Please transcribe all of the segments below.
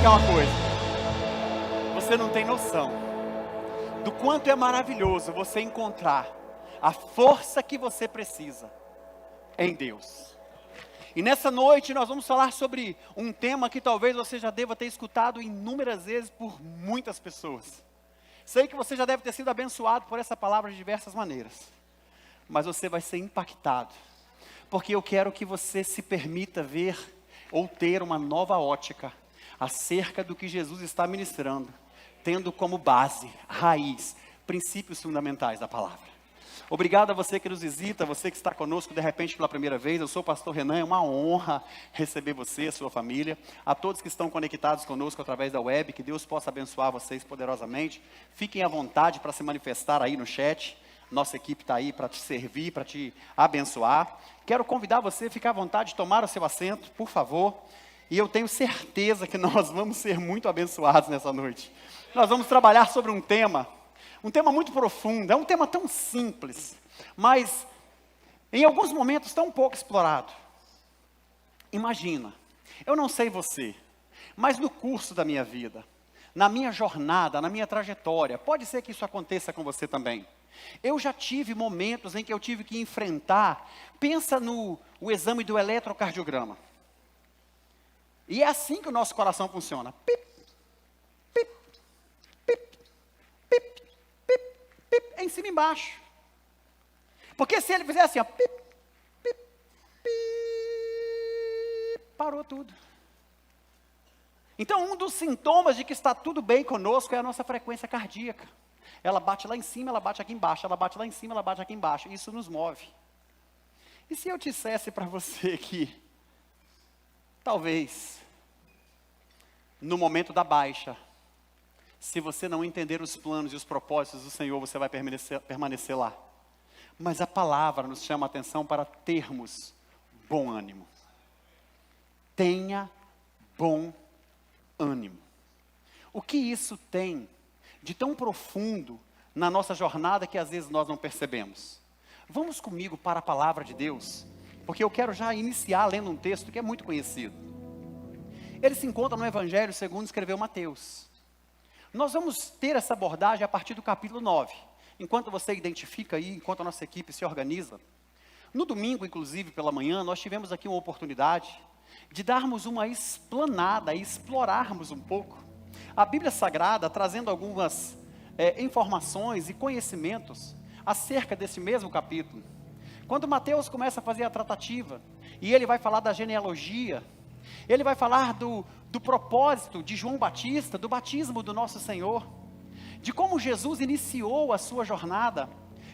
explicar uma coisa. Você não tem noção do quanto é maravilhoso você encontrar a força que você precisa em Deus. E nessa noite nós vamos falar sobre um tema que talvez você já deva ter escutado inúmeras vezes por muitas pessoas. Sei que você já deve ter sido abençoado por essa palavra de diversas maneiras. Mas você vai ser impactado. Porque eu quero que você se permita ver ou ter uma nova ótica acerca do que Jesus está ministrando, tendo como base, raiz, princípios fundamentais da palavra. Obrigado a você que nos visita, você que está conosco de repente pela primeira vez. Eu sou o pastor Renan, é uma honra receber você, a sua família. A todos que estão conectados conosco através da web, que Deus possa abençoar vocês poderosamente. Fiquem à vontade para se manifestar aí no chat. Nossa equipe está aí para te servir, para te abençoar. Quero convidar você a ficar à vontade de tomar o seu assento, por favor. E eu tenho certeza que nós vamos ser muito abençoados nessa noite. Nós vamos trabalhar sobre um tema muito profundo, é um tema tão simples, mas em alguns momentos tão pouco explorado. Imagina, eu não sei você, mas no curso da minha vida, na minha jornada, na minha trajetória, pode ser que isso aconteça com você também. Eu já tive momentos em que eu tive que enfrentar, pensa no exame do eletrocardiograma. E é assim que o nosso coração funciona. Pip, pip, pip, pip, pip, pip, em cima e embaixo. Porque se ele fizer assim, ó, pip, pip, pip, parou tudo. Então, um dos sintomas de que está tudo bem conosco é a nossa frequência cardíaca. Ela bate lá em cima, ela bate aqui embaixo, ela bate lá em cima, ela bate aqui embaixo. Isso nos move. E se eu dissesse para você que, talvez, no momento da baixa, se você não entender os planos e os propósitos do Senhor, você vai permanecer lá. Mas a palavra nos chama a atenção para termos bom ânimo. Tenha bom ânimo. O que isso tem de tão profundo na nossa jornada que às vezes nós não percebemos? Vamos comigo para a palavra de Deus, porque eu quero já iniciar lendo um texto que é muito conhecido. Ele se encontra no Evangelho segundo escreveu Mateus. Nós vamos ter essa abordagem a partir do capítulo 9. Enquanto você identifica aí, enquanto a nossa equipe se organiza. No domingo, inclusive, pela manhã, nós tivemos aqui uma oportunidade de darmos uma explanada e explorarmos um pouco a Bíblia Sagrada, trazendo algumas informações e conhecimentos acerca desse mesmo capítulo. Quando Mateus começa a fazer a tratativa, e ele vai falar da genealogia, ele vai falar do propósito de João Batista, do batismo do nosso Senhor, de como Jesus iniciou a sua jornada,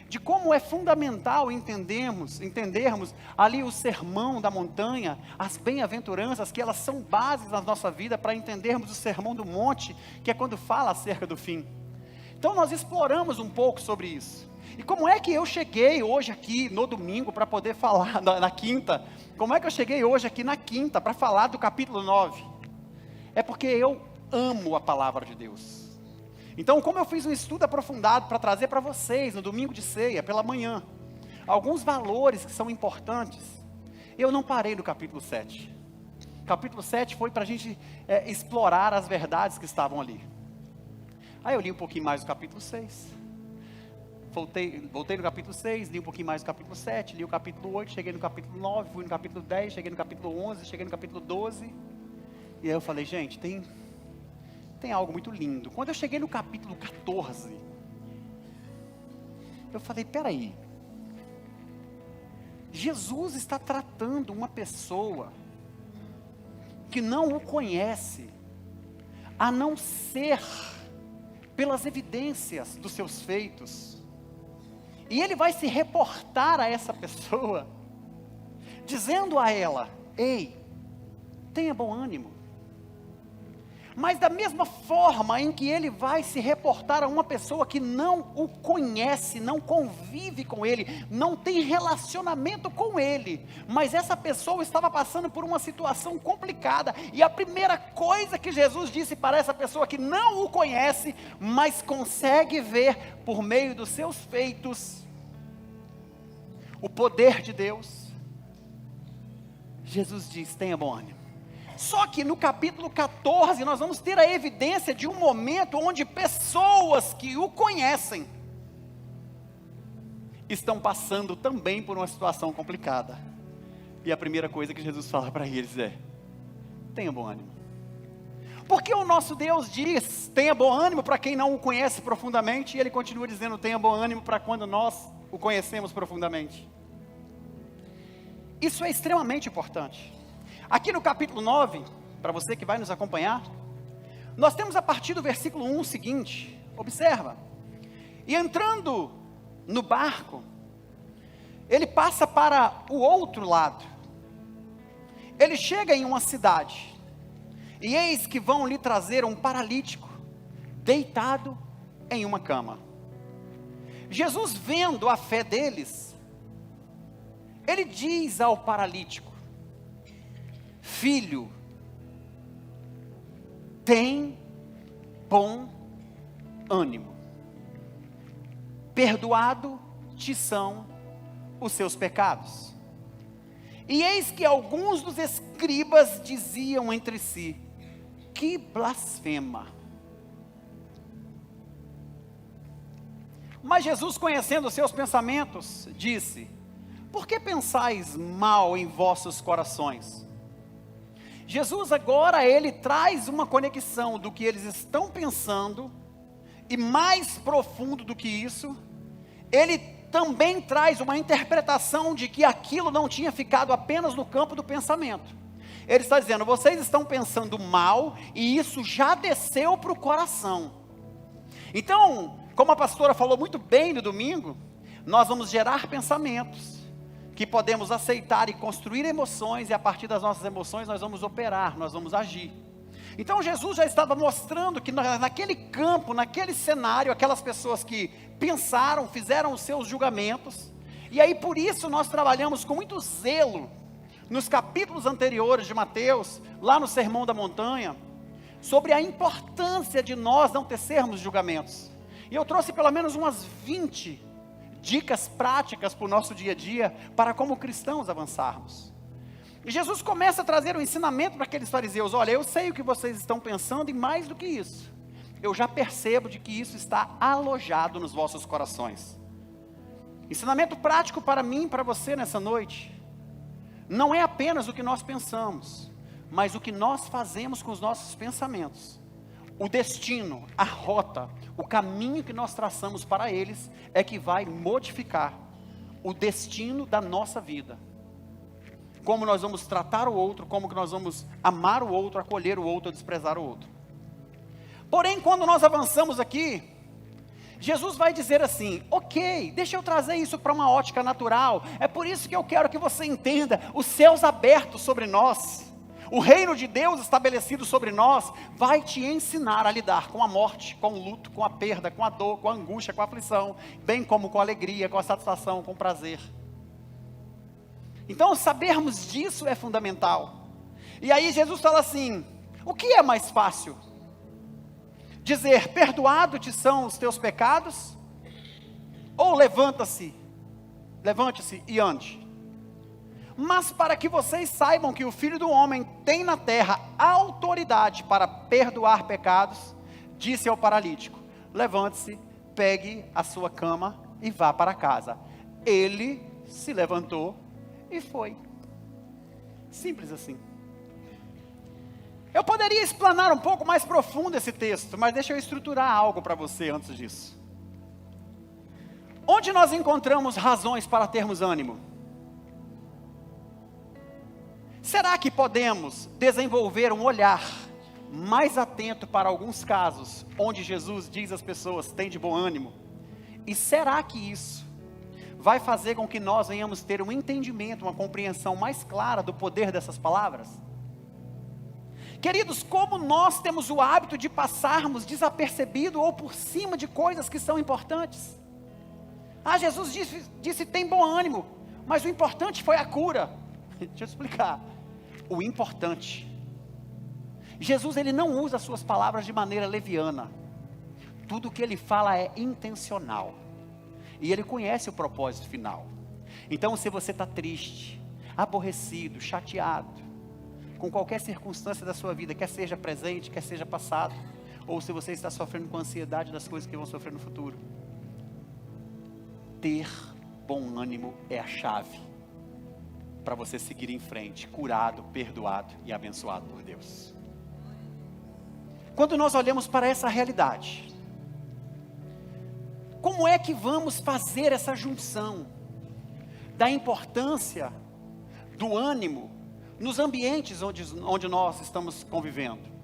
de como é fundamental entendermos ali o sermão da montanha, as bem-aventuranças, que elas são bases na nossa vida para entendermos o sermão do monte, que é quando fala acerca do fim. Então nós exploramos um pouco sobre isso. E como é que eu cheguei hoje aqui no domingo para poder falar na quinta? Como é que eu cheguei hoje aqui na quinta para falar do capítulo 9? É porque eu amo a palavra de Deus. Então, como eu fiz um estudo aprofundado para trazer para vocês no domingo de ceia, pela manhã, alguns valores que são importantes, eu não parei no capítulo 7. Capítulo 7 foi para a gente explorar as verdades que estavam ali. Aí eu li um pouquinho mais do capítulo 6. Voltei no capítulo 6, li um pouquinho mais do capítulo 7, li o capítulo 8, cheguei no capítulo 9, fui no capítulo 10, cheguei no capítulo 11, cheguei no capítulo 12. E aí eu falei, gente, tem algo muito lindo. Quando eu cheguei no capítulo 14, eu falei, peraí, Jesus está tratando uma pessoa que não o conhece, a não ser pelas evidências dos seus feitos, e ele vai se reportar a essa pessoa, dizendo a ela, ei, tenha bom ânimo. Mas da mesma forma em que ele vai se reportar a uma pessoa que não o conhece, não convive com ele, não tem relacionamento com ele, mas essa pessoa estava passando por uma situação complicada, e a primeira coisa que Jesus disse para essa pessoa que não o conhece, mas consegue ver por meio dos seus feitos, o poder de Deus, Jesus diz, tenha bom ânimo. Só que no capítulo 14 nós vamos ter a evidência de um momento onde pessoas que o conhecem estão passando também por uma situação complicada. E a primeira coisa que Jesus fala para eles é: tenha bom ânimo. Porque o nosso Deus diz, tenha bom ânimo para quem não o conhece profundamente, e Ele continua dizendo, tenha bom ânimo para quando nós o conhecemos profundamente. Isso é extremamente importante. Aqui no capítulo 9, para você que vai nos acompanhar, nós temos a partir do versículo 1 o seguinte, observa, e entrando no barco, ele passa para o outro lado, ele chega em uma cidade, e eis que vão lhe trazer um paralítico, deitado em uma cama. Jesus, vendo a fé deles, ele diz ao paralítico: filho, tem bom ânimo, perdoado te são os seus pecados. E eis que alguns dos escribas diziam entre si: que blasfema. Mas Jesus, conhecendo os seus pensamentos, disse: por que pensais mal em vossos corações? Jesus agora, ele traz uma conexão do que eles estão pensando, e mais profundo do que isso, ele também traz uma interpretação de que aquilo não tinha ficado apenas no campo do pensamento. Ele está dizendo, vocês estão pensando mal, e isso já desceu para o coração. Então, como a pastora falou muito bem no domingo, nós vamos gerar pensamentos, que podemos aceitar e construir emoções, e a partir das nossas emoções nós vamos operar, nós vamos agir. Então Jesus já estava mostrando que naquele campo, naquele cenário, aquelas pessoas que pensaram, fizeram os seus julgamentos, e aí por isso nós trabalhamos com muito zelo, nos capítulos anteriores de Mateus, lá no Sermão da Montanha, sobre a importância de nós não tecermos julgamentos. E eu trouxe pelo menos umas 20 dicas práticas para o nosso dia a dia, para como cristãos avançarmos. E Jesus começa a trazer um ensinamento para aqueles fariseus: olha, eu sei o que vocês estão pensando, e mais do que isso, eu já percebo de que isso está alojado nos vossos corações. Ensinamento prático para mim e para você nessa noite, não é apenas o que nós pensamos, mas o que nós fazemos com os nossos pensamentos. O destino, a rota, o caminho que nós traçamos para eles, é que vai modificar o destino da nossa vida. Como nós vamos tratar o outro, como que nós vamos amar o outro, acolher o outro, desprezar o outro. Porém, quando nós avançamos aqui, Jesus vai dizer assim: ok, deixa eu trazer isso para uma ótica natural. É por isso que eu quero que você entenda, os céus abertos sobre nós, o reino de Deus estabelecido sobre nós, vai te ensinar a lidar com a morte, com o luto, com a perda, com a dor, com a angústia, com a aflição, bem como com a alegria, com a satisfação, com o prazer. Então sabermos disso é fundamental. E aí Jesus fala assim: o que é mais fácil? Dizer, perdoado te são os teus pecados? Ou levante-se e ande? Mas para que vocês saibam que o Filho do Homem tem na terra autoridade para perdoar pecados, disse ao paralítico: levante-se, pegue a sua cama e vá para casa. Ele se levantou e foi. Simples assim. Eu poderia explanar um pouco mais profundo esse texto, mas deixa eu estruturar algo para você antes disso. Onde nós encontramos razões para termos ânimo? Será que podemos desenvolver um olhar mais atento para alguns casos, onde Jesus diz às pessoas, tem de bom ânimo? E será que isso vai fazer com que nós venhamos ter um entendimento, uma compreensão mais clara do poder dessas palavras? Queridos, como nós temos o hábito de passarmos desapercebido ou por cima de coisas que são importantes. Jesus disse tem bom ânimo, mas o importante foi a cura. Deixa eu explicar. O importante, Jesus, ele não usa as suas palavras de maneira leviana. Tudo que ele fala é intencional, e ele conhece o propósito final. Então se você está triste, aborrecido, chateado, com qualquer circunstância da sua vida, quer seja presente, quer seja passado, ou se você está sofrendo com ansiedade das coisas que vão sofrer no futuro. Ter bom ânimo é a chave para você seguir em frente, curado, perdoado e abençoado por Deus. Quando nós olhamos para essa realidade, como é que vamos fazer essa junção da importância do ânimo nos ambientes onde nós estamos convivendo?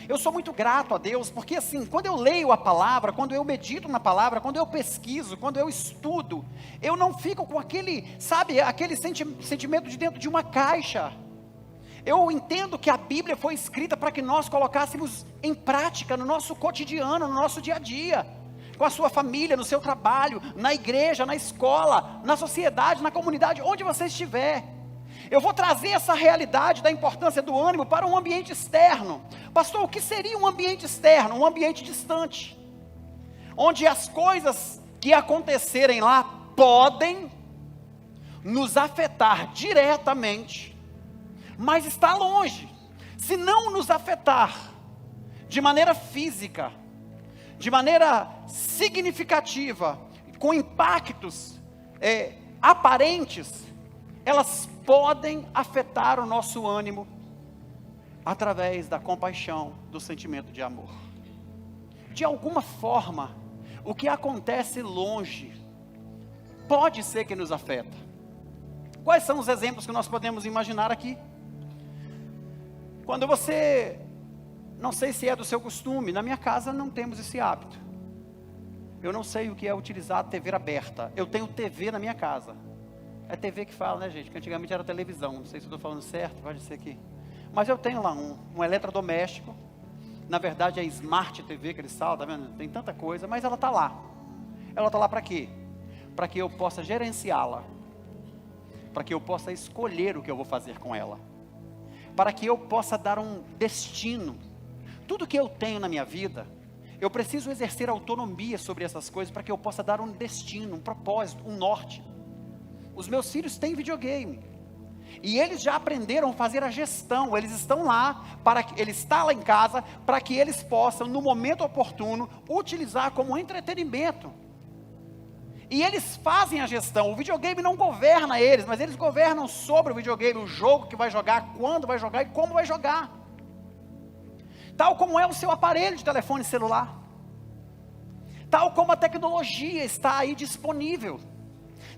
Eu sou muito grato a Deus, porque assim, quando eu leio a palavra, quando eu medito na palavra, quando eu pesquiso, quando eu estudo, eu não fico com aquele, sabe, aquele sentimento de dentro de uma caixa. Eu entendo que a Bíblia foi escrita para que nós colocássemos em prática no nosso cotidiano, no nosso dia a dia, com a sua família, no seu trabalho, na igreja, na escola, na sociedade, na comunidade, onde você estiver. Eu vou trazer essa realidade da importância do ânimo para um ambiente externo. Pastor, o que seria um ambiente externo? Um ambiente distante, onde as coisas que acontecerem lá podem nos afetar diretamente, mas está longe. Se não nos afetar de maneira física, de maneira significativa, com impactos aparentes, elas podem afetar o nosso ânimo através da compaixão, do sentimento de amor. De alguma forma, o que acontece longe pode ser que nos afeta. Quais são os exemplos que nós podemos imaginar aqui? Quando você, não sei se é do seu costume, na minha casa não temos esse hábito. Eu não sei o que é utilizar a TV aberta. Eu tenho TV na minha casa. É TV que fala, né, gente? Que antigamente era televisão. Não sei se eu estou falando certo, pode ser aqui. Mas eu tenho lá um eletrodoméstico. Na verdade é Smart TV que eles falam, tá vendo? Tem tanta coisa, mas ela está lá. Ela está lá para quê? Para que eu possa gerenciá-la. Para que eu possa escolher o que eu vou fazer com ela. Para que eu possa dar um destino. Tudo que eu tenho na minha vida, eu preciso exercer autonomia sobre essas coisas para que eu possa dar um destino, um propósito, um norte. Os meus filhos têm videogame. E eles já aprenderam a fazer a gestão. Eles estão lá, ele está lá em casa, para que eles possam, no momento oportuno, utilizar como entretenimento. E eles fazem a gestão. O videogame não governa eles, mas eles governam sobre o videogame, o jogo que vai jogar, quando vai jogar e como vai jogar. Tal como é o seu aparelho de telefone celular. Tal como a tecnologia está aí disponível.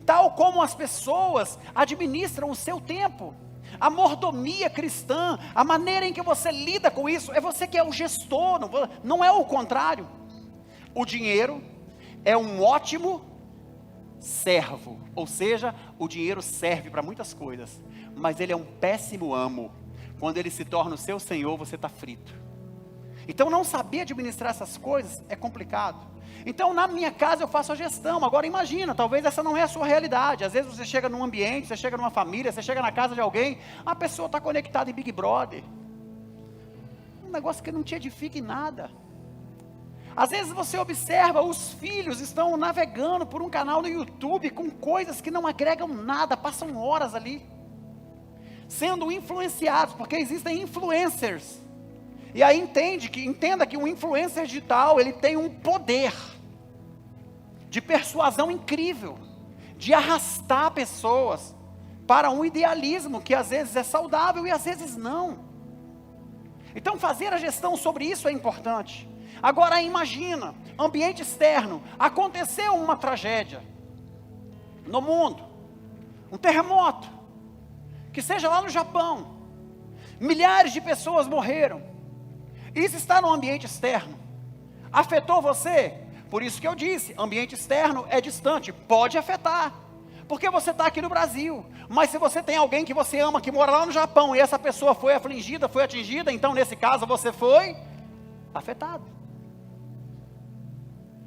Tal como as pessoas administram o seu tempo. A mordomia cristã, a maneira em que você lida com isso, é você que é o gestor, não é o contrário. O dinheiro é um ótimo servo, ou seja, o dinheiro serve para muitas coisas, mas ele é um péssimo amo. Quando ele se torna o seu senhor, você está frito. Então não saber administrar essas coisas é complicado. Então na minha casa eu faço a gestão. Agora imagina, talvez essa não é a sua realidade. Às vezes você chega num ambiente, você chega numa família, você chega na casa de alguém, a pessoa está conectada em Big Brother. Um negócio que não te edifica em nada. Às vezes você observa, os filhos estão navegando por um canal no YouTube com coisas que não agregam nada, passam horas ali, sendo influenciados, porque existem influencers. E aí entenda que um influencer digital, ele tem um poder de persuasão incrível, de arrastar pessoas para um idealismo que às vezes é saudável e às vezes não. Então fazer a gestão sobre isso é importante. Agora imagina, ambiente externo, aconteceu uma tragédia no mundo, um terremoto, que seja lá no Japão, milhares de pessoas morreram. Isso está no ambiente externo. Afetou você? Por isso que eu disse, ambiente externo é distante, pode afetar. Porque você está aqui no Brasil, mas se você tem alguém que você ama, que mora lá no Japão, e essa pessoa foi afligida, foi atingida, então nesse caso você foi afetado.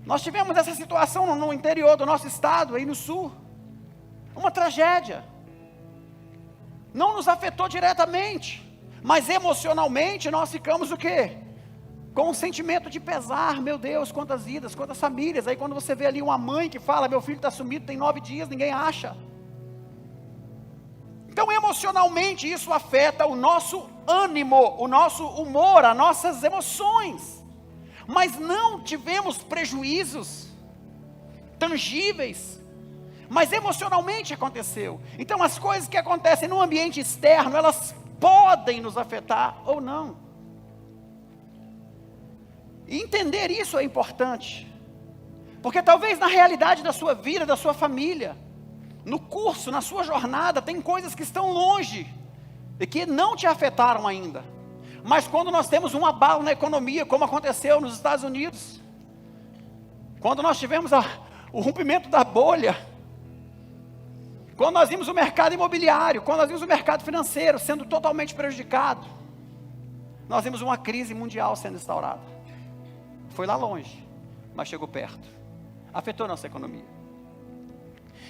Nós tivemos essa situação no interior do nosso estado, aí no sul. Uma tragédia. Não nos afetou diretamente, mas emocionalmente nós ficamos o quê? Com um sentimento de pesar. Meu Deus, quantas vidas, quantas famílias. Aí quando você vê ali uma mãe que fala, meu filho está sumido, tem 9 dias, ninguém acha. Então, emocionalmente, isso afeta o nosso ânimo, o nosso humor, as nossas emoções. Mas não tivemos prejuízos tangíveis, mas emocionalmente aconteceu. Então, as coisas que acontecem no ambiente externo, elas podem nos afetar ou não. E entender isso é importante, porque talvez na realidade da sua vida, da sua família, no curso, na sua jornada, tem coisas que estão longe e que não te afetaram ainda. Mas quando nós temos um abalo na economia, como aconteceu nos Estados Unidos, quando nós tivemos o rompimento da bolha, quando nós vimos o mercado imobiliário, quando nós vimos o mercado financeiro sendo totalmente prejudicado, nós vimos uma crise mundial sendo instaurada. Foi lá longe, mas chegou perto, afetou nossa economia.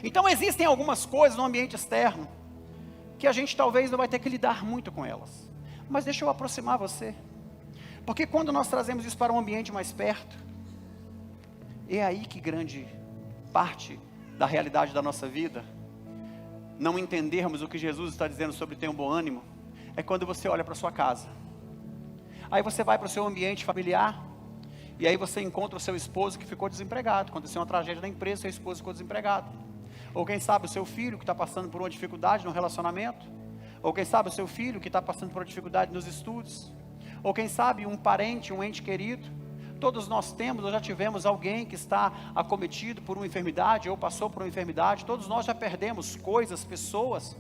Então existem algumas coisas no ambiente externo, que a gente talvez não vai ter que lidar muito com elas. Mas deixa eu aproximar você, porque quando nós trazemos isso para um ambiente mais perto, é aí que grande parte da realidade da nossa vida, não entendermos o que Jesus está dizendo sobre ter um bom ânimo, é quando você olha para sua casa, aí você vai para o seu ambiente familiar, e aí você encontra o seu esposo que ficou desempregado, aconteceu uma tragédia na empresa, seu esposo ficou desempregado, ou quem sabe o seu filho que está passando por uma dificuldade no relacionamento, ou quem sabe o seu filho que está passando por uma dificuldade nos estudos, ou quem sabe um parente, um ente querido. Todos nós temos ou já tivemos alguém que está acometido por uma enfermidade, ou passou por uma enfermidade. Todos nós já perdemos coisas, pessoas,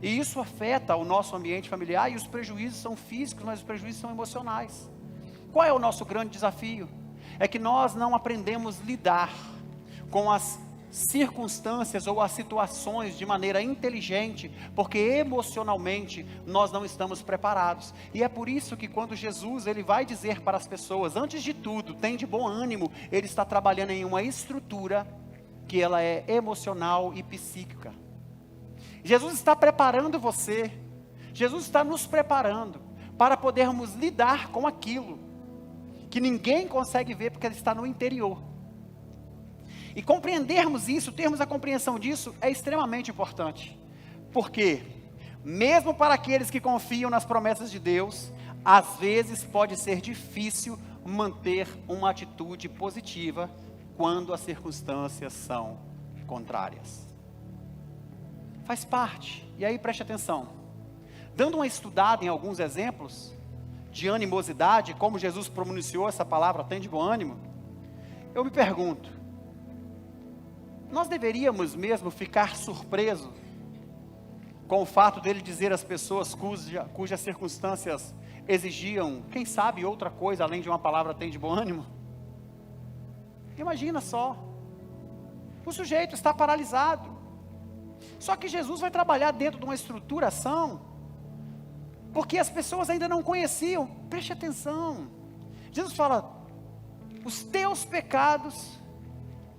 e isso afeta o nosso ambiente familiar, e os prejuízos são físicos, mas os prejuízos são emocionais. Qual é o nosso grande desafio? É que nós não aprendemos a lidar com as circunstâncias ou as situações de maneira inteligente, porque emocionalmente nós não estamos preparados. E é por isso que quando Jesus ele vai dizer para as pessoas, antes de tudo, tem de bom ânimo, ele está trabalhando em uma estrutura que ela é emocional e psíquica. Jesus está preparando você, Jesus está nos preparando para podermos lidar com aquilo que ninguém consegue ver porque ele está no interior. E compreendermos isso, termos a compreensão disso, é extremamente importante. Porque, mesmo para aqueles que confiam nas promessas de Deus, às vezes pode ser difícil manter uma atitude positiva quando as circunstâncias são contrárias. Faz parte, e aí preste atenção. Dando uma estudada em alguns exemplos de animosidade, como Jesus pronunciou essa palavra, tem de bom ânimo, eu me pergunto, nós deveríamos mesmo ficar surpresos com o fato dele dizer às pessoas cujas circunstâncias exigiam, quem sabe, outra coisa além de uma palavra tem de bom ânimo? Imagina só, o sujeito está paralisado, só que Jesus vai trabalhar dentro de uma estruturação, porque as pessoas ainda não conheciam. Preste atenção, Jesus fala, os teus pecados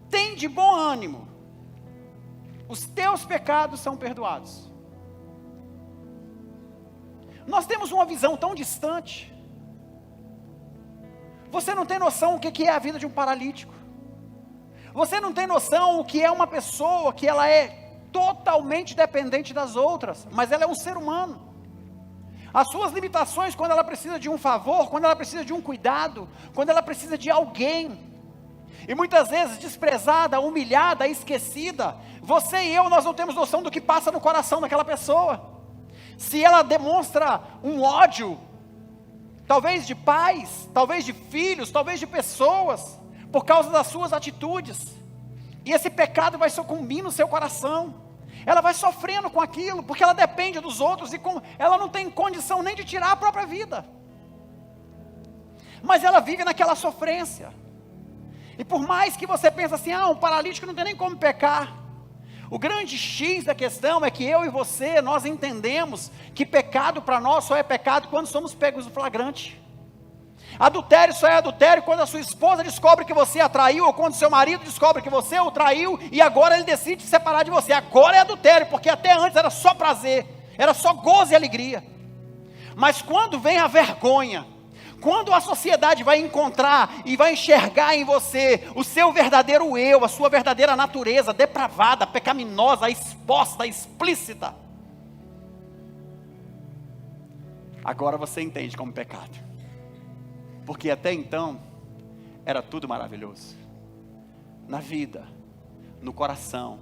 tem de bom ânimo, os teus pecados são perdoados. Nós temos uma visão tão distante, você não tem noção o que é a vida de um paralítico, você não tem noção o que é uma pessoa que ela é totalmente dependente das outras, mas ela é um ser humano, as suas limitações quando ela precisa de um favor, quando ela precisa de um cuidado, quando ela precisa de alguém, e muitas vezes desprezada, humilhada, esquecida, você e eu, nós não temos noção do que passa no coração daquela pessoa, se ela demonstra um ódio, talvez de pais, talvez de filhos, talvez de pessoas, por causa das suas atitudes, e esse pecado vai sucumbir no seu coração, ela vai sofrendo com aquilo, porque ela depende dos outros, e ela não tem condição nem de tirar a própria vida, mas ela vive naquela sofrência. E por mais que você pense assim, um paralítico não tem nem como pecar, o grande X da questão é que eu e você, nós entendemos que pecado para nós só é pecado quando somos pegos no flagrante. Adultério só é adultério quando a sua esposa descobre que você a traiu, ou quando seu marido descobre que você o traiu, e agora ele decide se separar de você. Agora é adultério, porque até antes era só prazer, era só gozo e alegria. Mas quando vem a vergonha, quando a sociedade vai encontrar e vai enxergar em você o seu verdadeiro eu, a sua verdadeira natureza depravada, pecaminosa, exposta, explícita, Agora você entende como pecado. Porque até então, era tudo maravilhoso. Na vida, no coração,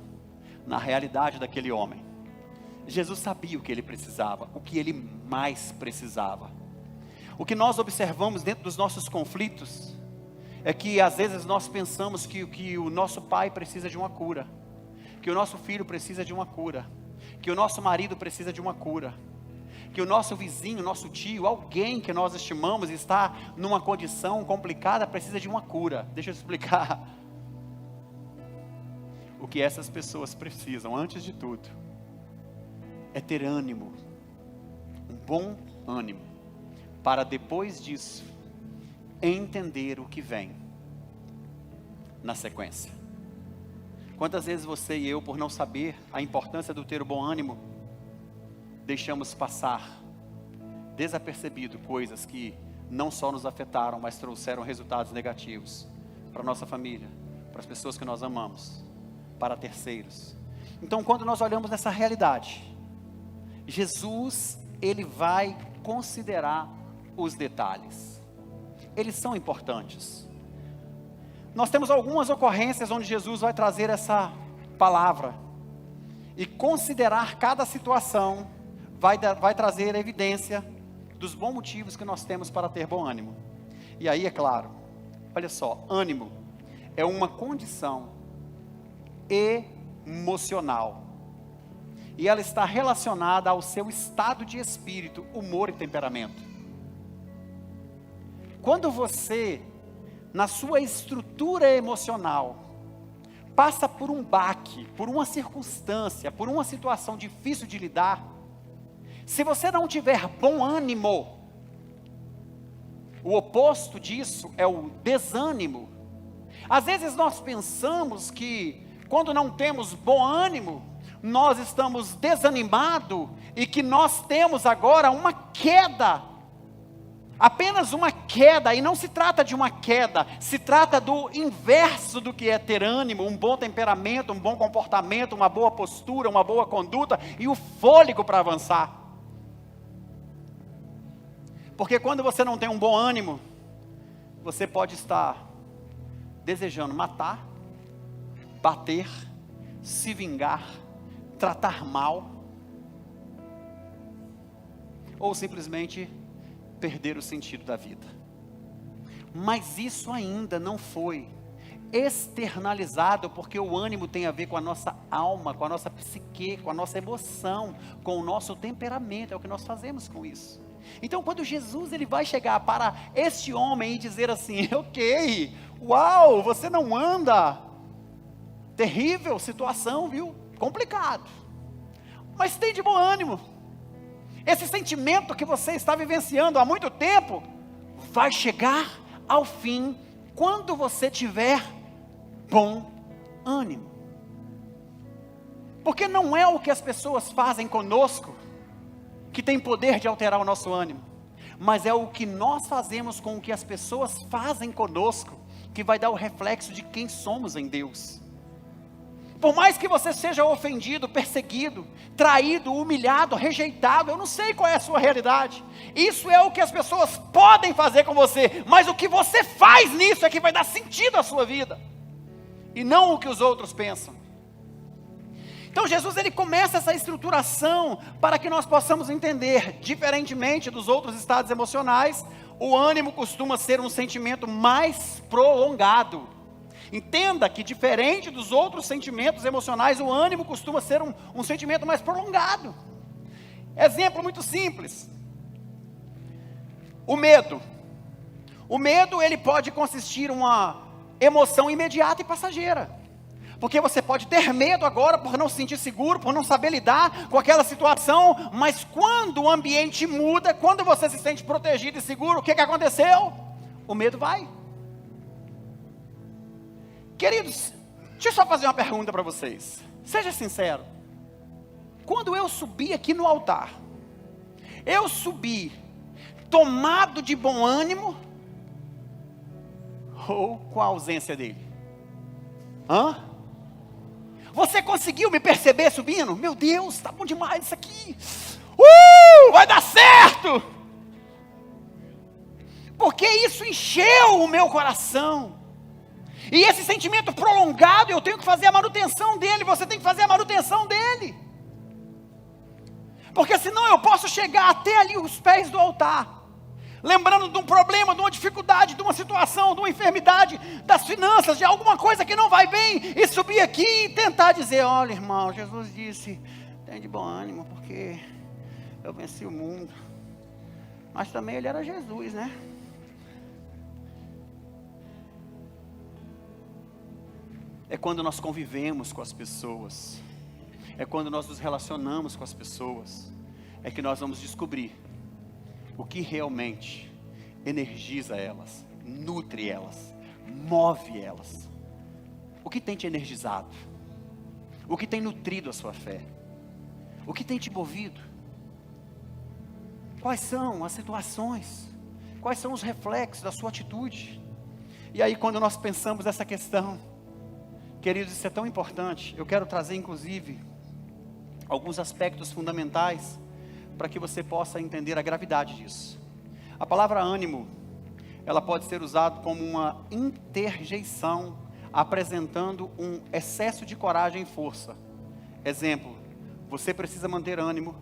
na realidade daquele homem. Jesus sabia o que ele precisava, o que ele mais precisava. O que nós observamos dentro dos nossos conflitos, é que às vezes nós pensamos que o nosso pai precisa de uma cura, que o nosso filho precisa de uma cura, que o nosso marido precisa de uma cura, que o nosso vizinho, nosso tio, alguém que nós estimamos está numa condição complicada, precisa de uma cura. Deixa eu explicar. O que essas pessoas precisam, antes de tudo, é ter ânimo, um bom ânimo, para depois disso, entender o que vem na sequência. Quantas vezes você e eu, por não saber a importância do ter o bom ânimo, deixamos passar desapercebido coisas que não só nos afetaram, mas trouxeram resultados negativos para a nossa família, para as pessoas que nós amamos, para terceiros. Então, quando nós olhamos nessa realidade, Jesus, ele vai considerar os detalhes. Eles são importantes. Nós temos algumas ocorrências onde Jesus vai trazer essa palavra e considerar cada situação, vai trazer evidência dos bons motivos que nós temos para ter bom ânimo. E aí, é claro, olha só, ânimo é uma condição emocional. E ela está relacionada ao seu estado de espírito, humor e temperamento. Quando você, na sua estrutura emocional, passa por um baque, por uma circunstância, por uma situação difícil de lidar, se você não tiver bom ânimo, o oposto disso é o desânimo. Às vezes nós pensamos que quando não temos bom ânimo, nós estamos desanimados e que nós temos agora uma queda, apenas uma queda, e não se trata de uma queda, se trata do inverso do que é ter ânimo, um bom temperamento, um bom comportamento, uma boa postura, uma boa conduta e o fôlego para avançar. Porque quando você não tem um bom ânimo, você pode estar desejando matar, bater, se vingar, tratar mal, ou simplesmente perder o sentido da vida. Mas isso ainda não foi externalizado, porque o ânimo tem a ver com a nossa alma, com a nossa psique, com a nossa emoção, com o nosso temperamento, é o que nós fazemos com isso. Então quando Jesus ele vai chegar para este homem e dizer assim, ok, uau, você não anda, terrível situação, viu? Complicado, mas tem de bom ânimo. Esse sentimento que você está vivenciando há muito tempo, vai chegar ao fim, quando você tiver bom ânimo. Porque não é o que as pessoas fazem conosco, que tem poder de alterar o nosso ânimo, mas é o que nós fazemos com o que as pessoas fazem conosco, que vai dar o reflexo de quem somos em Deus. Por mais que você seja ofendido, perseguido, traído, humilhado, rejeitado, eu não sei qual é a sua realidade. Isso é o que as pessoas podem fazer com você, mas o que você faz nisso é que vai dar sentido à sua vida, e não o que os outros pensam. Então Jesus ele começa essa estruturação para que nós possamos entender, diferentemente dos outros estados emocionais, o ânimo costuma ser um sentimento mais prolongado. Entenda que diferente dos outros sentimentos emocionais, o ânimo costuma ser um sentimento mais prolongado. Exemplo muito simples. O medo. O medo ele pode consistir em uma emoção imediata e passageira. Porque você pode ter medo agora por não se sentir seguro, por não saber lidar com aquela situação, mas quando o ambiente muda, quando você se sente protegido e seguro, o que aconteceu? O medo vai. Queridos, deixa eu só fazer uma pergunta para vocês. Seja sincero. Quando eu subi aqui no altar, eu subi tomado de bom ânimo ou com a ausência dele? Hã? Você conseguiu me perceber subindo? Meu Deus, tá bom demais isso aqui. Vai dar certo! porque isso encheu o meu coração. E esse sentimento prolongado, eu tenho que fazer a manutenção dele, você tem que fazer a manutenção dele. Porque senão eu posso chegar até ali os pés do altar, lembrando de um problema, de uma dificuldade, de uma situação, de uma enfermidade, das finanças, de alguma coisa que não vai bem, e subir aqui e tentar dizer: olha, irmão, Jesus disse, tem de bom ânimo, porque eu venci o mundo. Mas também ele era Jesus, né? É quando nós convivemos com as pessoas, é quando nós nos relacionamos com as pessoas, é que nós vamos descobrir o que realmente energiza elas, nutre elas, move elas. O que tem te energizado? O que tem nutrido a sua fé? O que tem te movido? Quais são as situações? Quais são os reflexos da sua atitude? E aí, quando nós pensamos nessa questão, queridos, isso é tão importante. Eu quero trazer, inclusive, alguns aspectos fundamentais para que você possa entender a gravidade disso. A palavra ânimo, ela pode ser usada como uma interjeição, apresentando um excesso de coragem e força. Exemplo: você precisa manter ânimo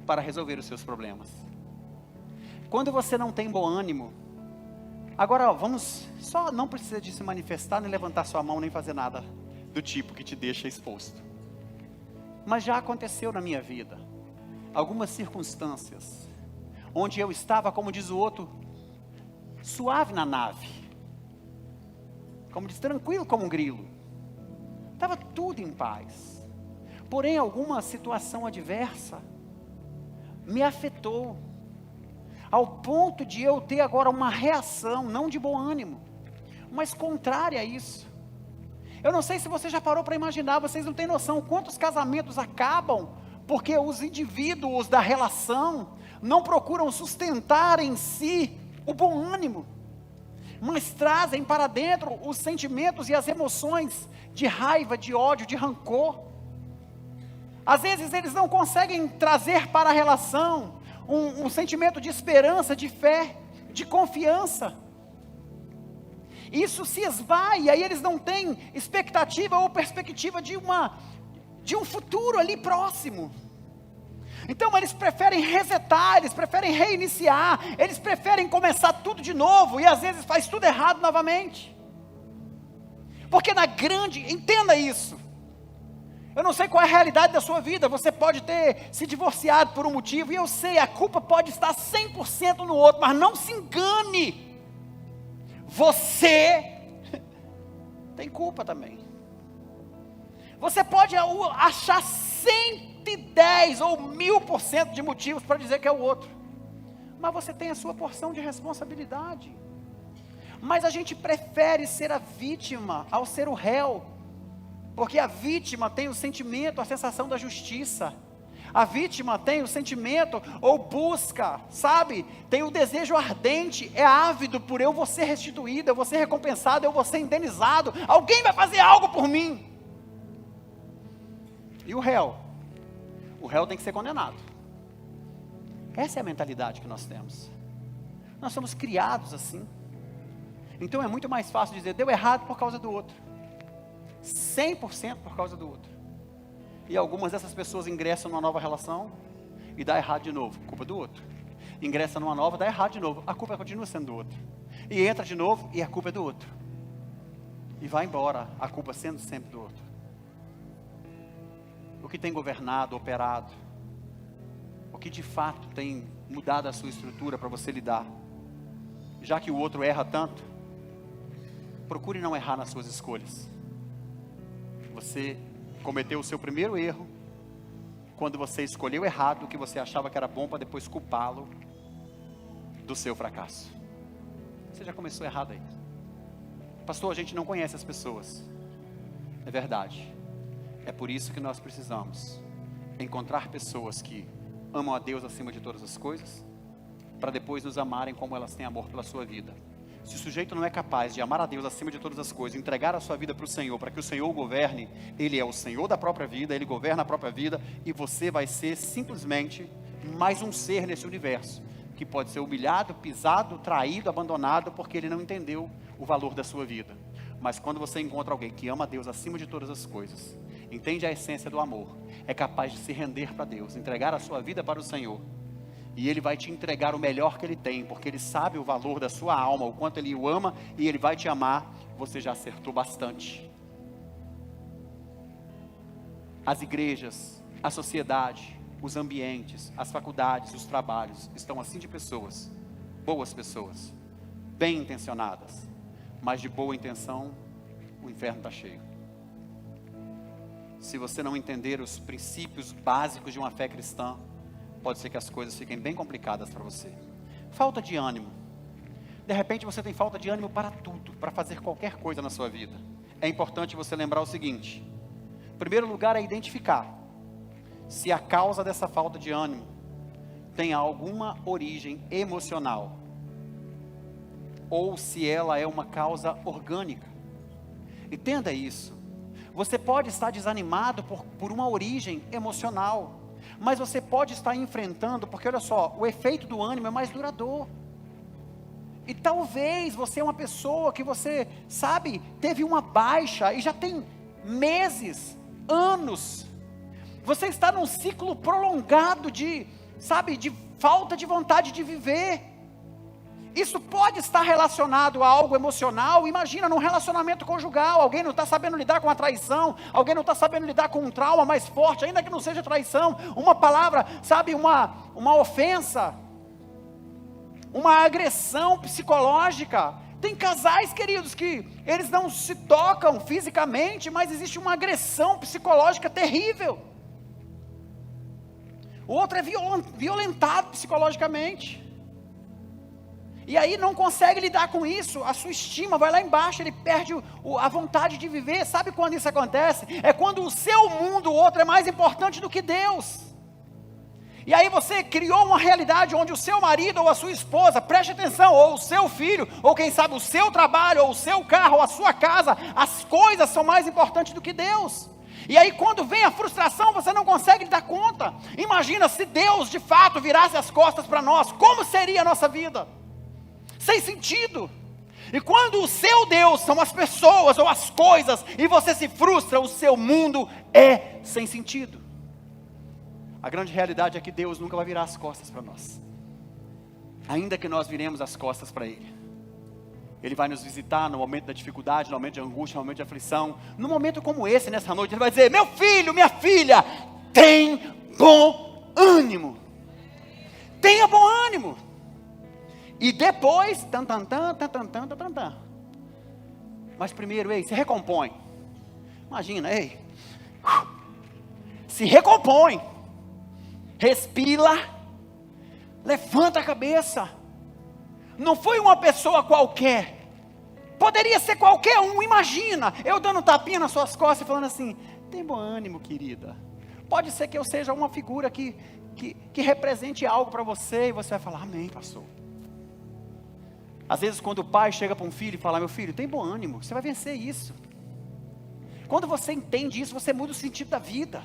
para resolver os seus problemas. Quando você não tem bom ânimo, agora vamos, só não precisa de se manifestar, nem levantar sua mão, nem fazer nada do tipo que te deixa exposto. Mas já aconteceu na minha vida algumas circunstâncias onde eu estava, como diz o outro, suave na nave, como diz, tranquilo como um grilo, estava tudo em paz. Porém, alguma situação adversa me afetou, ao ponto de eu ter agora uma reação, não de bom ânimo, mas contrária a isso. Eu não sei se você já parou para imaginar, vocês não têm noção quantos casamentos acabam, porque os indivíduos da relação não procuram sustentar em si o bom ânimo, mas trazem para dentro os sentimentos e as emoções de raiva, de ódio, de rancor. Às vezes eles não conseguem trazer para a relação um sentimento de esperança, de fé, de confiança. Isso se esvai, e aí eles não têm expectativa ou perspectiva de um futuro ali próximo. Então eles preferem resetar, eles preferem reiniciar, eles preferem começar tudo de novo, e às vezes faz tudo errado novamente. Porque entenda isso, eu não sei qual é a realidade da sua vida, você pode ter se divorciado por um motivo, e eu sei, a culpa pode estar 100% no outro, mas não se engane, você tem culpa também. Você pode achar 110 ou 1000% de motivos para dizer que é o outro, mas você tem a sua porção de responsabilidade. Mas a gente prefere ser a vítima ao ser o réu, porque a vítima tem o sentimento, a sensação da justiça. A vítima tem o sentimento, ou busca, sabe? Tem o desejo ardente, é ávido por eu vou ser restituído, eu vou ser recompensado, eu vou ser indenizado. Alguém vai fazer algo por mim. E o réu? O réu tem que ser condenado. Essa é a mentalidade que nós temos. Nós somos criados assim. Então é muito mais fácil dizer, deu errado por causa do outro. 100% por causa do outro. E algumas dessas pessoas ingressam numa nova relação e dá errado de novo, culpa do outro. Ingressa numa nova, dá errado de novo, a culpa continua sendo do outro. E entra de novo e a culpa é do outro. E vai embora, a culpa sendo sempre do outro. O que tem governado, operado, o que de fato tem mudado a sua estrutura para você lidar, já que o outro erra tanto, procure não errar nas suas escolhas. Você cometeu o seu primeiro erro quando você escolheu errado o que você achava que era bom, para depois culpá-lo do seu fracasso. Você já começou errado aí. Pastor, a gente não conhece as pessoas. É verdade. É por isso que nós precisamos encontrar pessoas que amam a Deus acima de todas as coisas, para depois nos amarem como elas têm amor pela sua vida. Se o sujeito não é capaz de amar a Deus acima de todas as coisas, entregar a sua vida para o Senhor, para que o Senhor o governe, Ele é o Senhor da própria vida, Ele governa a própria vida, e você vai ser simplesmente mais um ser nesse universo, que que pode ser humilhado, pisado, traído, abandonado, porque ele não entendeu o valor da sua vida. Mas quando você encontra alguém que ama Deus acima de todas as coisas, entende a essência do amor, é capaz de se render para Deus, entregar a sua vida para o Senhor, e Ele vai te entregar o melhor que Ele tem, porque Ele sabe o valor da sua alma, o quanto Ele o ama, e Ele vai te amar, você já acertou bastante. As igrejas, a sociedade, os ambientes, as faculdades, os trabalhos, estão assim de pessoas, boas pessoas, bem intencionadas, mas de boa intenção, o inferno está cheio. Se você não entender os princípios básicos de uma fé cristã, pode ser que as coisas fiquem bem complicadas para você. Falta de ânimo. De repente você tem falta de ânimo para tudo, para fazer qualquer coisa na sua vida. É importante você lembrar o seguinte: em primeiro lugar é identificar se a causa dessa falta de ânimo tem alguma origem emocional, ou se ela é uma causa orgânica. Entenda isso. Você pode estar desanimado por uma origem emocional, mas você pode estar enfrentando, porque olha só, o efeito do ânimo é mais duradouro. E talvez você é uma pessoa que você, sabe, teve uma baixa e já tem meses, anos. Você está num ciclo prolongado de falta de vontade de viver. Isso pode estar relacionado a algo emocional. Imagina num relacionamento conjugal, alguém não está sabendo lidar com a traição, alguém não está sabendo lidar com um trauma mais forte, ainda que não seja traição, uma palavra, uma ofensa, uma agressão psicológica. Tem casais, queridos, que eles não se tocam fisicamente, mas existe uma agressão psicológica terrível. O outro é violentado psicologicamente. E aí não consegue lidar com isso, a sua estima vai lá embaixo, ele perde a vontade de viver. Sabe quando isso acontece? É quando o seu mundo, o outro, é mais importante do que Deus. E aí você criou uma realidade onde o seu marido ou a sua esposa, preste atenção, ou o seu filho, ou quem sabe o seu trabalho, ou o seu carro, ou a sua casa, as coisas são mais importantes do que Deus. E aí quando vem a frustração, você não consegue dar conta. Imagina se Deus de fato virasse as costas para nós, como seria a nossa vida? Sem sentido. E quando o seu Deus são as pessoas ou as coisas, e você se frustra, o seu mundo é sem sentido. A grande realidade é que Deus nunca vai virar as costas para nós, ainda que nós viremos as costas para Ele. Ele vai nos visitar no momento da dificuldade, no momento de angústia, no momento de aflição. Num momento como esse, nessa noite, Ele vai dizer: meu filho, minha filha, tem bom ânimo. Tenha bom ânimo. E depois, mas primeiro, se recompõe. Imagina, se recompõe. Respira, levanta a cabeça. Não foi uma pessoa qualquer, poderia ser qualquer um. Imagina, eu dando um tapinha nas suas costas e falando assim: tem bom ânimo, querida. Pode ser que eu seja uma figura que represente algo para você, e você vai falar: amém, pastor. Às vezes quando o pai chega para um filho e fala: meu filho, tem bom ânimo, você vai vencer isso. Quando você entende isso, você muda o sentido da vida.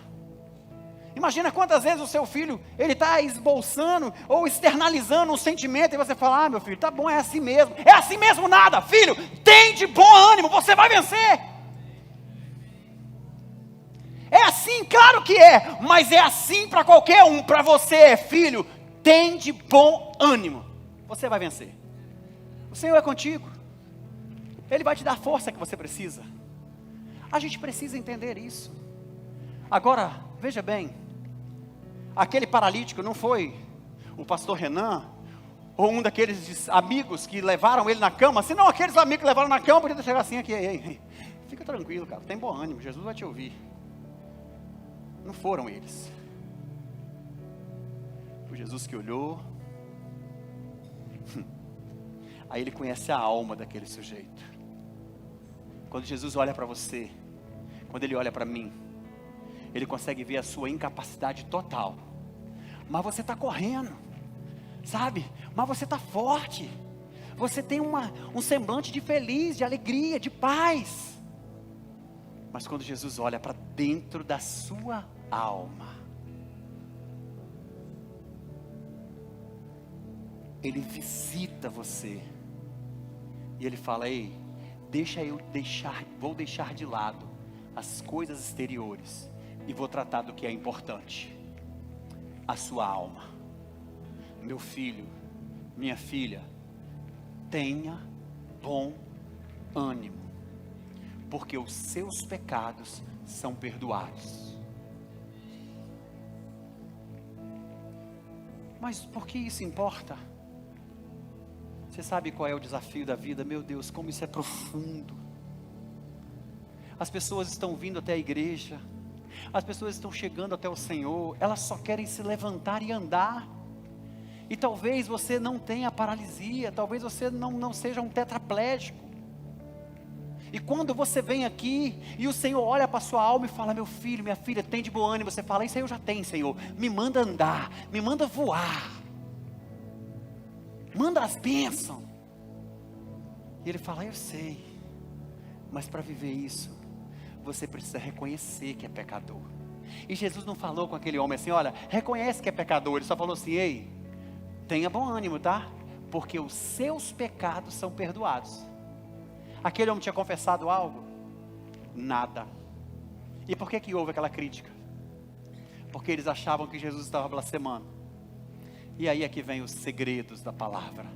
Imagina quantas vezes o seu filho, ele está esboçando ou externalizando um sentimento, e você fala: ah, meu filho, tá bom, é assim mesmo nada, filho, tem de bom ânimo, você vai vencer. É assim, claro que é, mas é assim para qualquer um. Para você, filho, tem de bom ânimo, você vai vencer. O Senhor é contigo, Ele vai te dar a força que você precisa. A gente precisa entender isso. Agora, veja bem, aquele paralítico não foi o pastor Renan, ou um daqueles amigos que levaram ele na cama. Se não, aqueles amigos que levaram na cama, podia chegar assim aqui: ei, fica tranquilo, cara, tem bom ânimo, Jesus vai te ouvir. Não foram eles. Foi Jesus que olhou. Aí Ele conhece a alma daquele sujeito. Quando Jesus olha para você, quando Ele olha para mim, Ele consegue ver a sua incapacidade total. Mas você está correndo, sabe? Mas você está forte. Você tem um semblante de feliz, de alegria, de paz. Mas quando Jesus olha para dentro da sua alma, Ele visita você. E Ele fala: ei, vou deixar de lado as coisas exteriores e vou tratar do que é importante. A sua alma. Meu filho, minha filha, tenha bom ânimo, porque os seus pecados são perdoados. Mas por que isso importa? Você sabe qual é o desafio da vida? Meu Deus, como isso é profundo. As pessoas estão vindo até a igreja, as pessoas estão chegando até o Senhor, elas só querem se levantar e andar. E talvez você não tenha paralisia, talvez você não seja um tetraplégico. E quando você vem aqui e o Senhor olha para a sua alma e fala: meu filho, minha filha, tem de bom ânimo. Você fala: isso aí eu já tenho, Senhor. Me manda andar, me manda voar. Manda as bênçãos. E Ele fala: eu sei. Mas para viver isso, você precisa reconhecer que é pecador. E Jesus não falou com aquele homem assim: olha, reconhece que é pecador. Ele só falou assim: ei, tenha bom ânimo, tá? Porque os seus pecados são perdoados. Aquele homem tinha confessado algo? Nada. E por que houve aquela crítica? Porque eles achavam que Jesus estava blasfemando. E aí é que vem os segredos da palavra.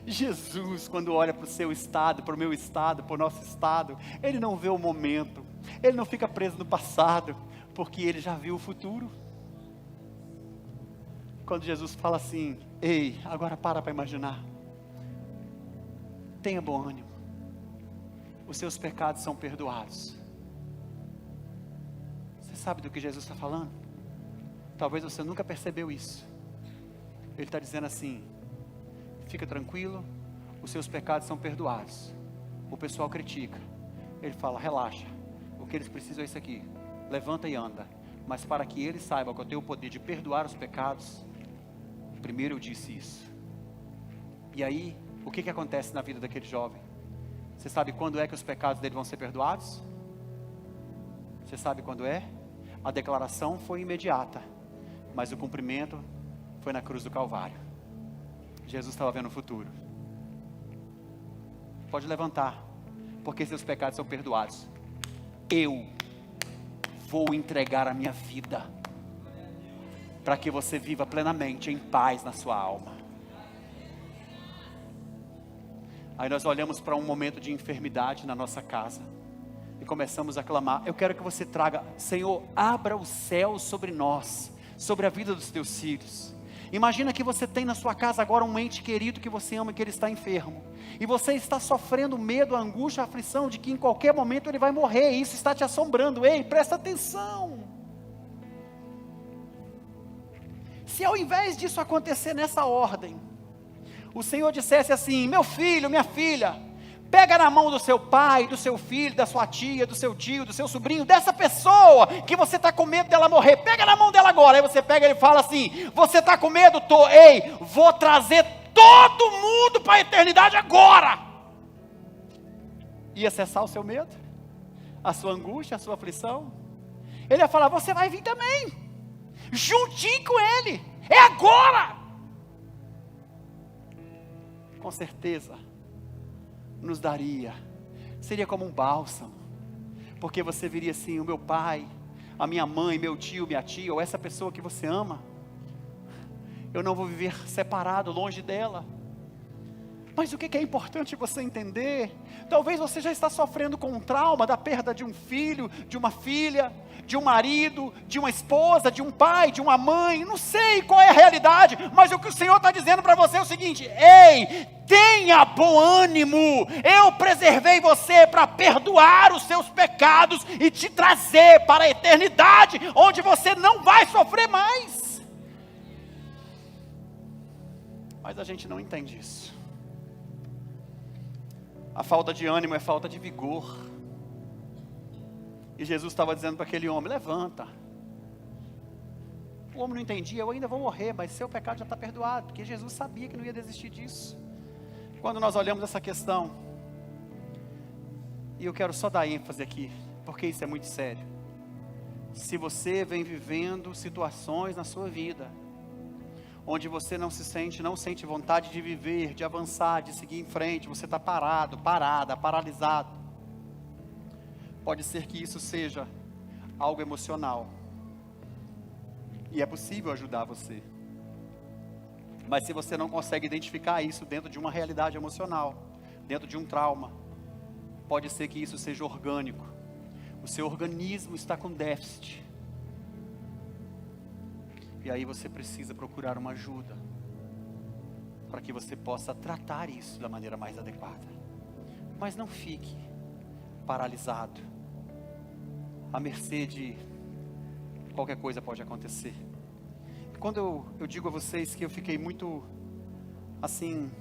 Jesus, quando olha para o seu estado, para o meu estado, para o nosso estado, Ele não vê o momento, Ele não fica preso no passado, porque Ele já viu o futuro. Quando Jesus fala assim: ei, agora para imaginar. Tenha bom ânimo. Os seus pecados são perdoados. Você sabe do que Jesus está falando? Talvez você nunca percebeu isso. Ele está dizendo assim: fica tranquilo, os seus pecados são perdoados. O pessoal critica. Ele fala: relaxa, o que eles precisam é isso aqui. Levanta e anda. Mas para que eles saibam que eu tenho o poder de perdoar os pecados, primeiro eu disse isso. E aí, o que acontece na vida daquele jovem? Você sabe quando é que os pecados dele vão ser perdoados? Você sabe quando é? A declaração foi imediata, mas o cumprimento foi na cruz do Calvário. Jesus estava vendo o futuro. Pode levantar, porque seus pecados são perdoados. Eu vou entregar a minha vida para que você viva plenamente em paz na sua alma. Aí nós olhamos para um momento de enfermidade na nossa casa e começamos a clamar: eu quero que você traga, Senhor, abra o céu sobre nós, sobre a vida dos teus filhos. Imagina que você tem na sua casa agora um ente querido que você ama, que ele está enfermo, e você está sofrendo medo, angústia, aflição de que em qualquer momento ele vai morrer, e isso está te assombrando. Ei, presta atenção. Se ao invés disso acontecer nessa ordem, o Senhor dissesse assim: meu filho, minha filha, pega na mão do seu pai, do seu filho, da sua tia, do seu tio, do seu sobrinho, dessa pessoa que você está com medo dela morrer, pega na mão dela agora. Aí você pega e ele fala assim: você está com medo? Tô. Ei, vou trazer todo mundo para a eternidade agora. Ia cessar o seu medo, a sua angústia, a sua aflição? Ele ia falar: você vai vir também, juntinho com ele, é agora. Com certeza nos daria, seria como um bálsamo, porque você viria assim: o meu pai, a minha mãe, meu tio, minha tia, ou essa pessoa que você ama, eu não vou viver separado, longe dela. Mas o que é importante você entender? Talvez você já está sofrendo com um trauma da perda de um filho, de uma filha, de um marido, de uma esposa, de um pai, de uma mãe. Não sei qual é a realidade, mas o que o Senhor está dizendo para você é o seguinte: ei, tenha bom ânimo. Eu preservei você para perdoar os seus pecados e te trazer para a eternidade, onde você não vai sofrer mais. Mas a gente não entende isso. A falta de ânimo é falta de vigor. E Jesus estava dizendo para aquele homem: levanta. O homem não entendia: eu ainda vou morrer, mas seu pecado já está perdoado, porque Jesus sabia que não ia desistir disso. Quando nós olhamos essa questão, e eu quero só dar ênfase aqui, porque isso é muito sério. Se você vem vivendo situações na sua vida, onde você não sente vontade de viver, de avançar, de seguir em frente, você está parado, parada, paralisado. Pode ser que isso seja algo emocional. E é possível ajudar você. Mas se você não consegue identificar isso dentro de uma realidade emocional, dentro de um trauma, pode ser que isso seja orgânico. O seu organismo está com déficit. E aí você precisa procurar uma ajuda, para que você possa tratar isso da maneira mais adequada. Mas não fique paralisado, à mercê de qualquer coisa pode acontecer. Quando eu digo a vocês que eu fiquei muito, assim,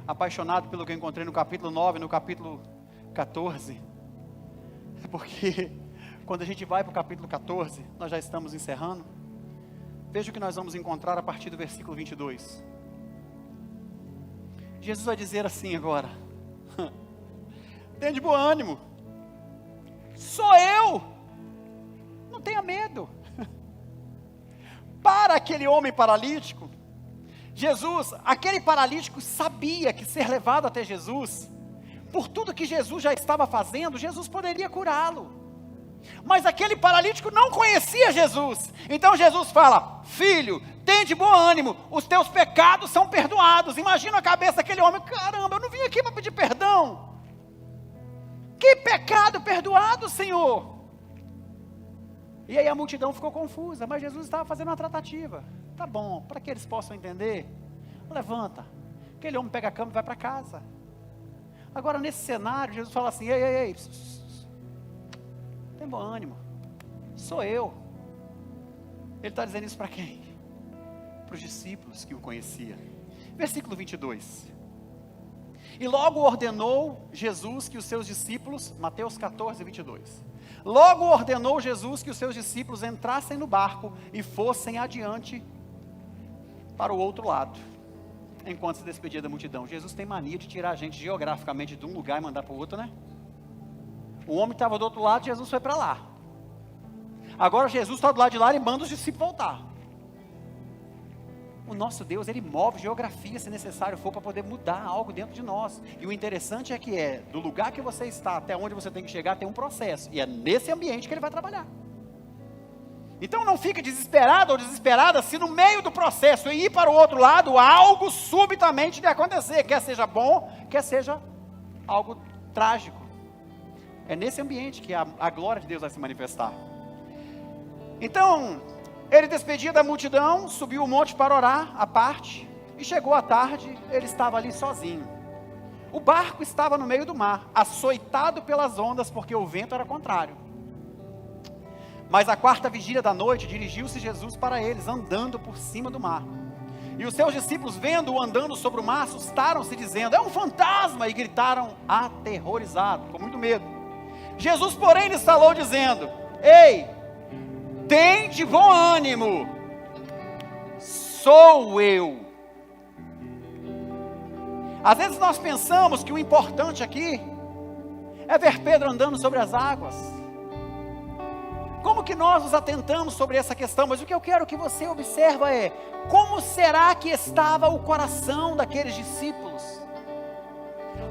apaixonado pelo que eu encontrei no capítulo 9, no capítulo 14, é porque quando a gente vai para o capítulo 14, nós já estamos encerrando. Veja o que nós vamos encontrar a partir do versículo 22. Jesus vai dizer assim agora: tenha de bom ânimo, sou eu, não tenha medo. Para aquele homem paralítico, Jesus, aquele paralítico sabia que ser levado até Jesus, por tudo que Jesus já estava fazendo, Jesus poderia curá-lo. Mas aquele paralítico não conhecia Jesus. Então Jesus fala: filho, tem de bom ânimo, os teus pecados são perdoados. Imagina a cabeça daquele homem: caramba, eu não vim aqui para pedir perdão. Que pecado perdoado, Senhor? E aí a multidão ficou confusa, mas Jesus estava fazendo uma tratativa. Tá bom, para que eles possam entender, levanta. Aquele homem pega a cama e vai para casa. Agora nesse cenário, Jesus fala assim: ei, tem bom ânimo, sou eu. Ele está dizendo isso para quem? Para os discípulos que o conheciam. Versículo 22. E logo ordenou Jesus que os seus discípulos, Mateus 14, 22. Logo ordenou Jesus que os seus discípulos entrassem no barco e fossem adiante para o outro lado, enquanto se despedia da multidão. Jesus tem mania de tirar a gente geograficamente de um lugar e mandar para o outro, né? O homem estava do outro lado, Jesus foi para lá. Agora Jesus está do lado de lá e manda os discípulos voltar. O nosso Deus, Ele move geografia se necessário for, para poder mudar algo dentro de nós. E o interessante é que do lugar que você está até onde você tem que chegar, tem um processo. E é nesse ambiente que Ele vai trabalhar. Então não fique desesperado ou desesperada se no meio do processo e ir para o outro lado, algo subitamente de acontecer. Quer seja bom, quer seja algo trágico. É nesse ambiente que a glória de Deus vai se manifestar. Então, ele despedia da multidão, subiu o monte para orar, à parte, e chegou à tarde, ele estava ali sozinho. O barco estava no meio do mar, açoitado pelas ondas, porque o vento era contrário. Mas à quarta vigília da noite, dirigiu-se Jesus para eles, andando por cima do mar. E os seus discípulos, vendo-o andando sobre o mar, assustaram-se, dizendo: é um fantasma, e gritaram aterrorizados, com muito medo. Jesus, porém, lhes falou, dizendo: ei, tem de bom ânimo, sou eu. Às vezes nós pensamos que o importante aqui é ver Pedro andando sobre as águas. Como que nós nos atentamos sobre essa questão? Mas o que eu quero que você observa é: como será que estava o coração daqueles discípulos?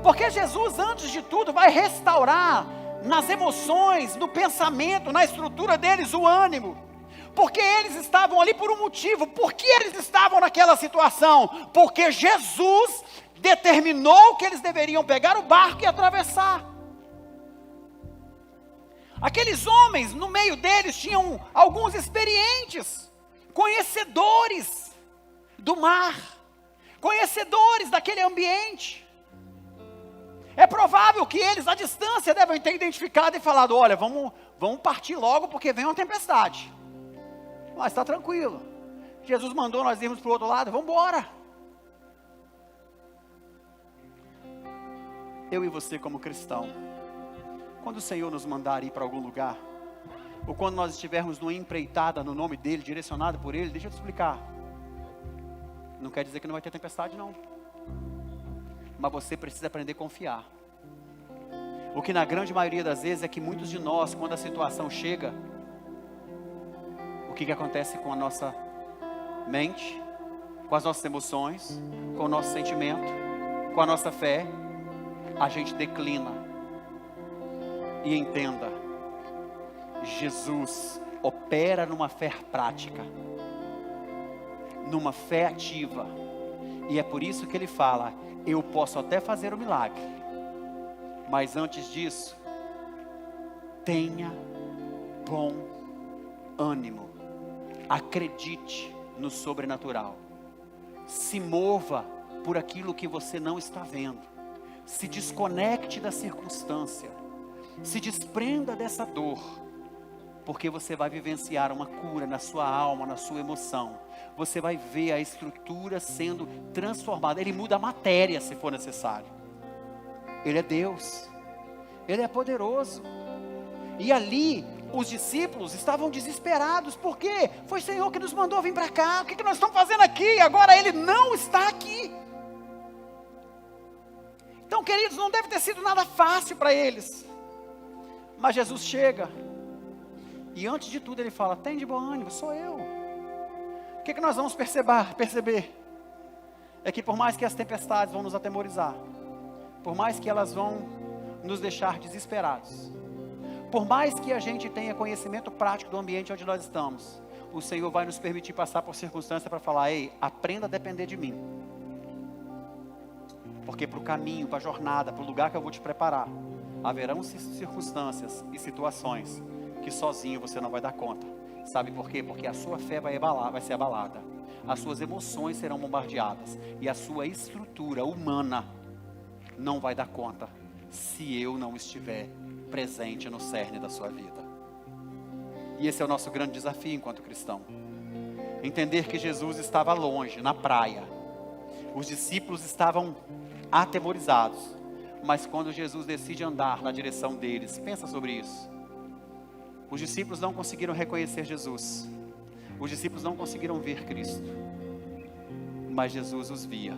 Porque Jesus, antes de tudo, vai restaurar nas emoções, no pensamento, na estrutura deles o ânimo. Porque eles estavam ali por um motivo. Por que eles estavam naquela situação? Porque Jesus determinou que eles deveriam pegar o barco e atravessar. Aqueles homens, no meio deles, tinham alguns experientes, conhecedores do mar, conhecedores daquele ambiente. É provável que eles, à distância, devem ter identificado e falado: olha, vamos partir logo, porque vem uma tempestade. Mas está tranquilo, Jesus mandou nós irmos para o outro lado, vamos embora. Eu e você como cristão, quando o Senhor nos mandar ir para algum lugar, ou quando nós estivermos numa empreitada no nome dEle, direcionado por Ele, deixa eu te explicar. Não quer dizer que não vai ter tempestade, não. Mas você precisa aprender a confiar. O que na grande maioria das vezes é que muitos de nós, quando a situação chega, o que acontece com a nossa mente? com as nossas emoções, com o nosso sentimento, com a nossa fé, a gente declina. E entenda, Jesus opera numa fé prática, numa fé ativa. E é por isso que ele fala, eu posso até fazer o milagre, mas antes disso, tenha bom ânimo. Acredite no sobrenatural. Se mova por aquilo que você não está vendo. Se desconecte da circunstância. Se desprenda dessa dor. Porque você vai vivenciar uma cura na sua alma, na sua emoção. Você vai ver a estrutura sendo transformada. Ele muda a matéria se for necessário. Ele é Deus. Ele é poderoso. E ali, os discípulos estavam desesperados. Por quê? Foi o Senhor que nos mandou vir para cá. O que nós estamos fazendo aqui? Agora Ele não está aqui. Então, queridos, não deve ter sido nada fácil para eles. Mas Jesus chega. E antes de tudo Ele fala, tem de bom ânimo, sou eu. O que nós vamos perceber? É que por mais que as tempestades vão nos atemorizar, por mais que elas vão nos deixar desesperados, por mais que a gente tenha conhecimento prático do ambiente onde nós estamos, o Senhor vai nos permitir passar por circunstâncias para falar, ei, aprenda a depender de mim. Porque para o caminho, para a jornada, para o lugar que eu vou te preparar, haverão circunstâncias e situações que sozinho você não vai dar conta. Sabe por quê? Porque a sua fé vai ser abalada, as suas emoções serão bombardeadas, e a sua estrutura humana não vai dar conta, se eu não estiver presente no cerne da sua vida. E esse é o nosso grande desafio enquanto cristão. Entender que Jesus estava longe, na praia. Os discípulos estavam atemorizados. Mas quando Jesus decide andar na direção deles, pensa sobre isso. Os discípulos não conseguiram reconhecer Jesus. Os discípulos não conseguiram ver Cristo. Mas Jesus os via.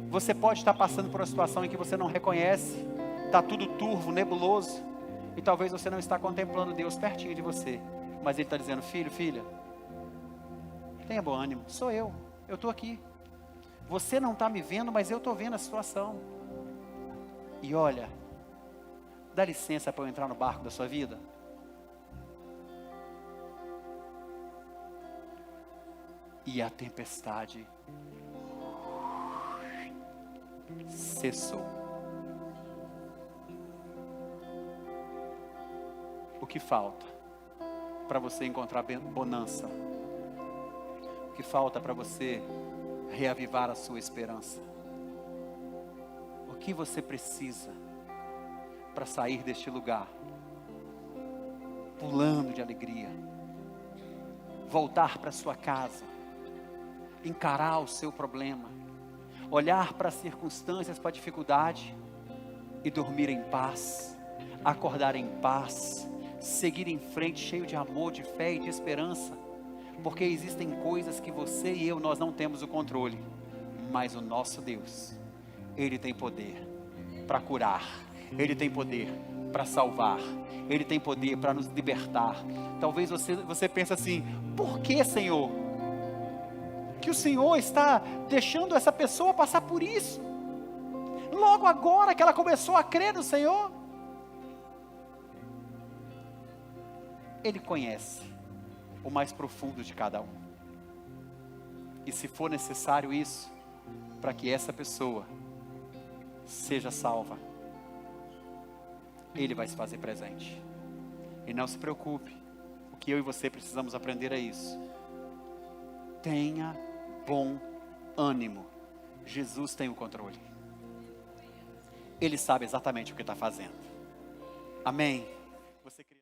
Você pode estar passando por uma situação em que você não reconhece. Está tudo turvo, nebuloso. E talvez você não está contemplando Deus pertinho de você. Mas Ele está dizendo, filho, filha, tenha bom ânimo, sou eu estou aqui. Você não está me vendo, mas eu estou vendo a situação. E olha, dá licença para eu entrar no barco da sua vida? E a tempestade cessou. O que falta para você encontrar bonança? O que falta para você reavivar a sua esperança? O que você precisa para sair deste lugar pulando de alegria, voltar para sua casa, encarar o seu problema, olhar para as circunstâncias, para a dificuldade e dormir em paz, acordar em paz, seguir em frente cheio de amor, de fé e de esperança? Porque existem coisas que você e eu, nós não temos o controle, mas o nosso Deus, Ele tem poder para curar, Ele tem poder para salvar, Ele tem poder para nos libertar. Talvez você pense assim, por que, Senhor, que o Senhor está deixando essa pessoa passar por isso? Logo agora que ela começou a crer no Senhor. Ele conhece o mais profundo de cada um. E se for necessário isso, para que essa pessoa seja salva, Ele vai se fazer presente. E não se preocupe, o que eu e você precisamos aprender é isso. Tenha bom ânimo. Jesus tem o controle. Ele sabe exatamente o que está fazendo. Amém? Você